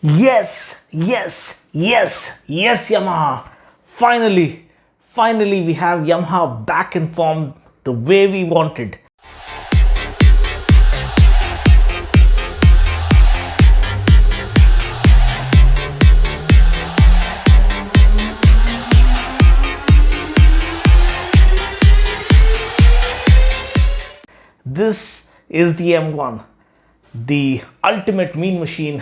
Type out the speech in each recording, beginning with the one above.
Yes, yes, yes, yes, Yamaha. Finally, we have Yamaha back in form the way we wanted. This is the M1, the ultimate mean machine,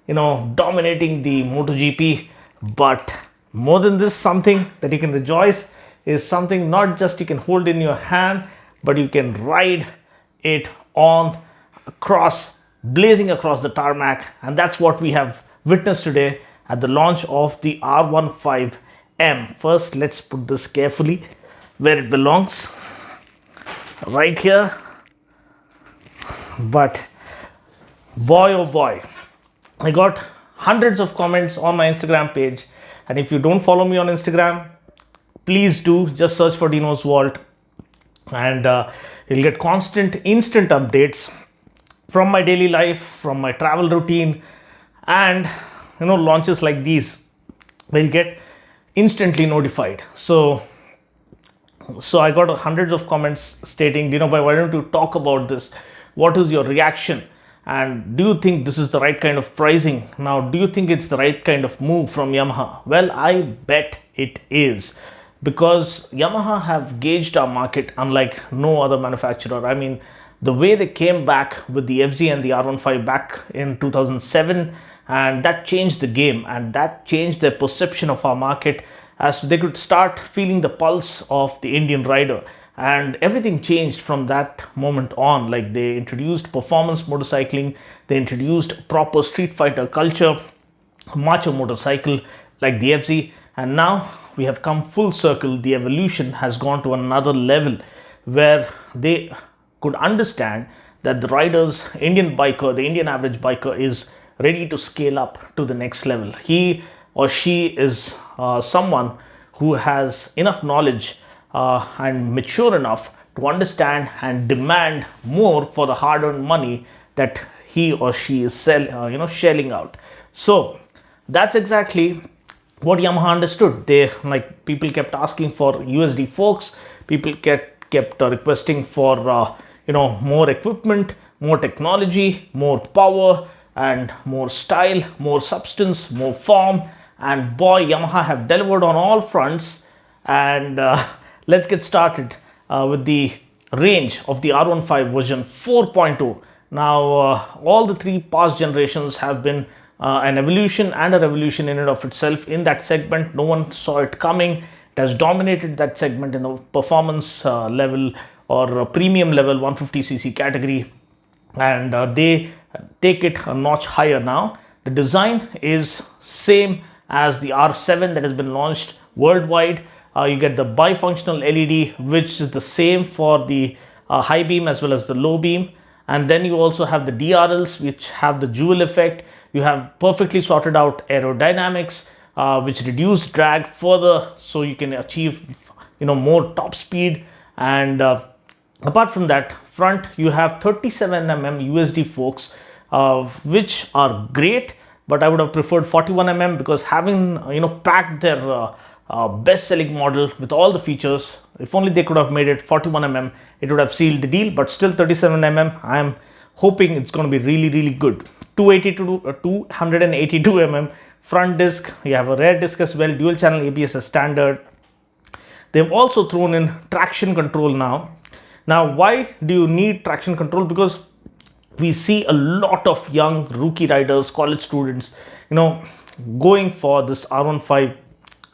dominating the MotoGP. But more than this, something that you can rejoice is something not just you can hold in your hand, but you can ride it on across, blazing across the tarmac. And that's what we have witnessed today at the launch of the R15M. First, let's put this carefully where it belongs, right here. But boy, oh boy, I got hundreds of comments on my Instagram page. And if you don't follow me on Instagram, please do. Just search for Dino's Vault, and you'll get constant, instant updates from my daily life, from my travel routine, and launches like these where you get instantly notified. So I got hundreds of comments stating, why don't you talk about this? What is your reaction? And do you think this is the right kind of pricing? Now, do you think it's the right kind of move from Yamaha? Well, I bet it is, because Yamaha have gauged our market unlike no other manufacturer. I mean, the way they came back with the FZ and the R15 back in 2007, and that changed the game, and that changed their perception of our market, as they could start feeling the pulse of the Indian rider. And everything changed from that moment on. Like, they introduced performance motorcycling, they introduced proper street fighter culture, macho motorcycle like the FZ, and now we have come full circle. The evolution has gone to another level where they could understand that the riders, Indian biker, the Indian average biker is ready to scale up to the next level. He or she is someone who has enough knowledge and mature enough to understand and demand more for the hard-earned money that he or she is shelling out. So that's exactly what Yamaha understood. They, like, people kept asking for USD forks, people kept requesting for more equipment, more technology, more power, and more style, more substance, more form. And boy, Yamaha have delivered on all fronts. And let's get started with the range of the R15 version 4.0. Now, all the three past generations have been an evolution and a revolution in and of itself in that segment. No one saw it coming. It has dominated that segment in the performance level or premium level 150cc category, and they take it a notch higher now. The design is same as the R7 that has been launched worldwide. You get the bifunctional LED, which is the same for the high beam as well as the low beam. And then you also have the DRLs, which have the jewel effect. You have perfectly sorted out aerodynamics, which reduce drag further, so you can achieve more top speed. And apart from that, front you have 37mm USD forks, which are great, but I would have preferred 41mm, because having packed their best-selling model with all the features, if only they could have made it 41mm, it would have sealed the deal. But still, 37mm, I am hoping it's going to be really good. 282mm front disc. You have a rear disc as well, dual channel ABS as standard. They've also thrown in traction control now. Now, why do you need traction control? Because we see a lot of young rookie riders, college students, going for this R15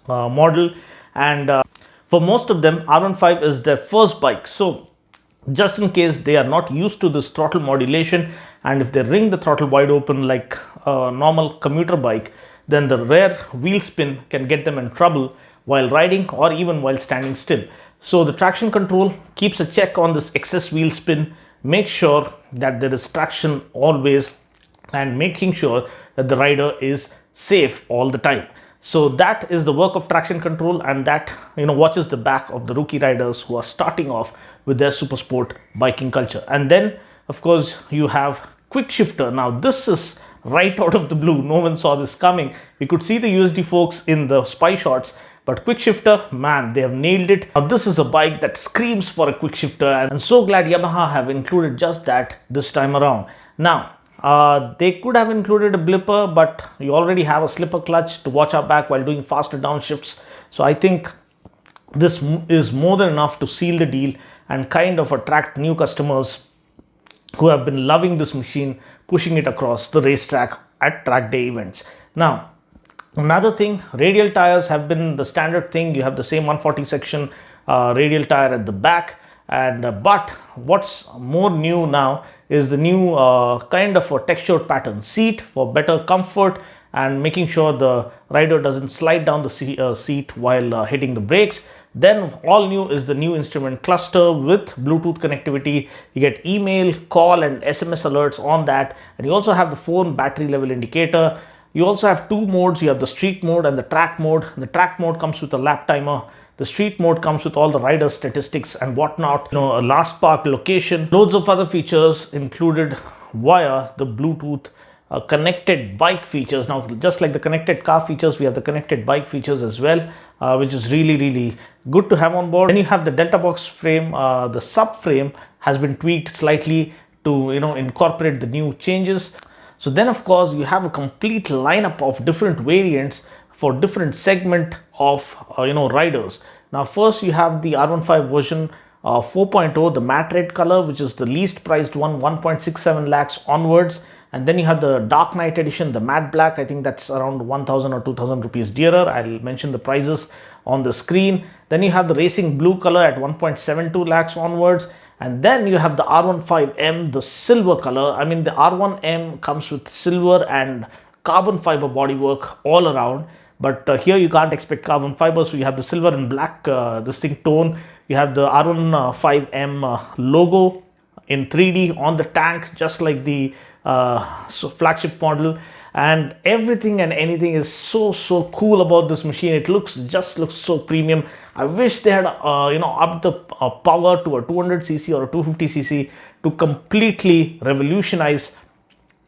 model, and for most of them R15 is their first bike. So just in case they are not used to this throttle modulation, and if they ring the throttle wide open like a normal commuter bike, then the rear wheel spin can get them in trouble while riding or even while standing still. So the traction control keeps a check on this excess wheel spin, make sure that there is traction always, and making sure that the rider is safe all the time. So that is the work of traction control, and that watches the back of the rookie riders who are starting off with their super sport biking culture. And then, of course, you have quick shifter. Now, this is right out of the blue. No one saw this coming. We could see the USD folks in the spy shots, but quick shifter, man, they have nailed it. Now this is a bike that screams for a quick shifter, and I'm so glad Yamaha have included just that this time around. Now, they could have included a blipper, but you already have a slipper clutch to watch our back while doing faster downshifts. So I think this is more than enough to seal the deal and kind of attract new customers who have been loving this machine, pushing it across the racetrack at track day events. Now, another thing, radial tires have been the standard thing. You have the same 140 section radial tire at the back, and but what's more new now is the new kind of a textured pattern seat for better comfort and making sure the rider doesn't slide down the seat while hitting the brakes. Then all new is the new instrument cluster with Bluetooth connectivity. You get email, call and SMS alerts on that, and you also have the phone battery level indicator. You also have two modes. You have the street mode and the track mode. The track mode comes with a lap timer. The street mode comes with all the rider statistics and whatnot. You know, a last park location. Loads of other features included via the Bluetooth connected bike features. Now, just like the connected car features, we have the connected bike features as well, which is really good to have on board. Then you have the Delta box frame. The subframe has been tweaked slightly to incorporate the new changes. So then of course you have a complete lineup of different variants for different segment of riders. Now first you have the R15 version 4.0, the matte red color, which is the least priced one, 1.67 lakhs onwards. And then you have the dark night edition, the matte black. I think that's around 1,000 or 2,000 rupees dearer. I'll mention the prices on the screen. Then you have the racing blue color at 1.72 lakhs onwards. And then you have the R15M, the silver color. I mean, the R1M comes with silver and carbon fiber bodywork all around. But here you can't expect carbon fiber, so you have the silver and black distinct tone. You have the R15M logo in 3D on the tank, just like the flagship model. And everything and anything is so cool about this machine. It looks so premium. I wish they had upped the power to a 200cc or a 250cc to completely revolutionize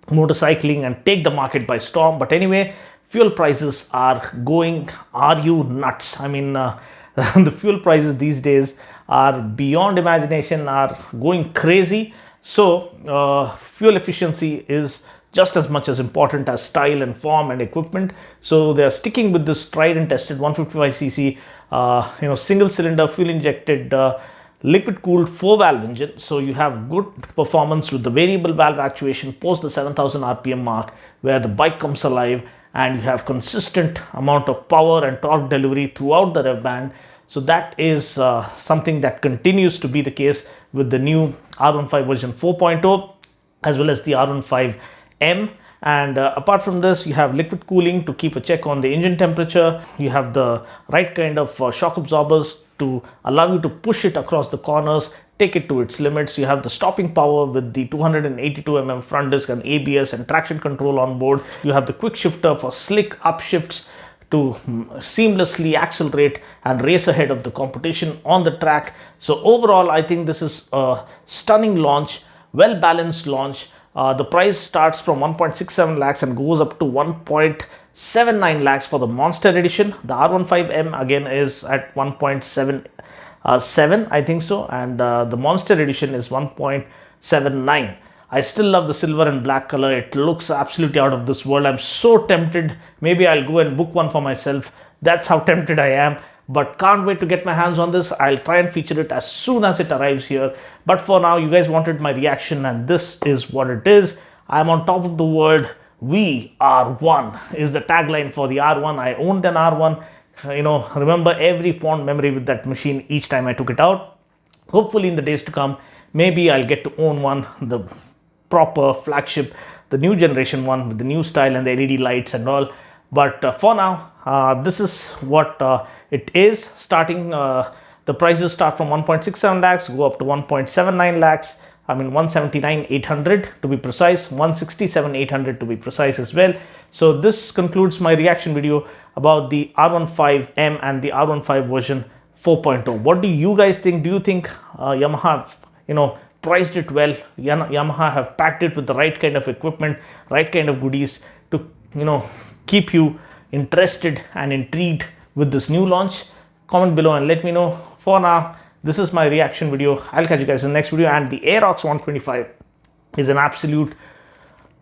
motorcycling and take the market by storm. But anyway, fuel prices are going nuts. I mean, the fuel prices these days are beyond imagination, are going crazy. So fuel efficiency is just as much as important as style and form and equipment. So they are sticking with this tried and tested 155cc single cylinder fuel injected liquid cooled 4-valve engine. So you have good performance with the variable valve actuation post the 7,000 rpm mark, where the bike comes alive, and you have consistent amount of power and torque delivery throughout the rev band. So that is something that continues to be the case with the new R15 version 4.0 as well as the R15M. And apart from this, you have liquid cooling to keep a check on the engine temperature. You have the right kind of shock absorbers to allow you to push it across the corners, take it to its limits. You have the stopping power with the 282mm front disc and ABS and traction control on board. You have the quick shifter for slick upshifts to seamlessly accelerate and race ahead of the competition on the track. So overall, I think this is a stunning launch, well balanced launch. The price starts from 1.67 lakhs and goes up to 1.79 lakhs for the Monster Edition. The R15M again is at 1.77, I think so, and the Monster Edition is 1.79. I still love the silver and black color. It looks absolutely out of this world. I'm so tempted. Maybe I'll go and book one for myself. That's how tempted I am. But can't wait to get my hands on this. I'll try and feature it as soon as it arrives here. But for now, you guys wanted my reaction, and this is what it is. I'm on top of the world. We are one is the tagline for the R1. I owned an R1. Remember every fond memory with that machine each time I took it out. Hopefully in the days to come, maybe I'll get to own one, the proper flagship, the new generation one with the new style and the LED lights and all. But for now, this is what it is. Starting, the prices start from 1.67 lakhs, go up to 1.79 lakhs. I mean 179,800 to be precise, 167,800 to be precise as well. So this concludes my reaction video about the R15M and the R15 version 4.0. What do you guys think? Do you think Yamaha, priced it well. Yamaha have packed it with the right kind of equipment, right kind of goodies to keep you interested and intrigued with this new launch. Comment below and let me know. For now, this is my reaction video. I'll catch you guys in the next video. And the Aerox 125 is an absolute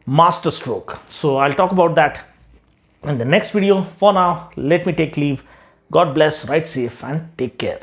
master stroke, so I'll talk about that in the next video. For now, let me take leave. God bless, ride safe, and take care.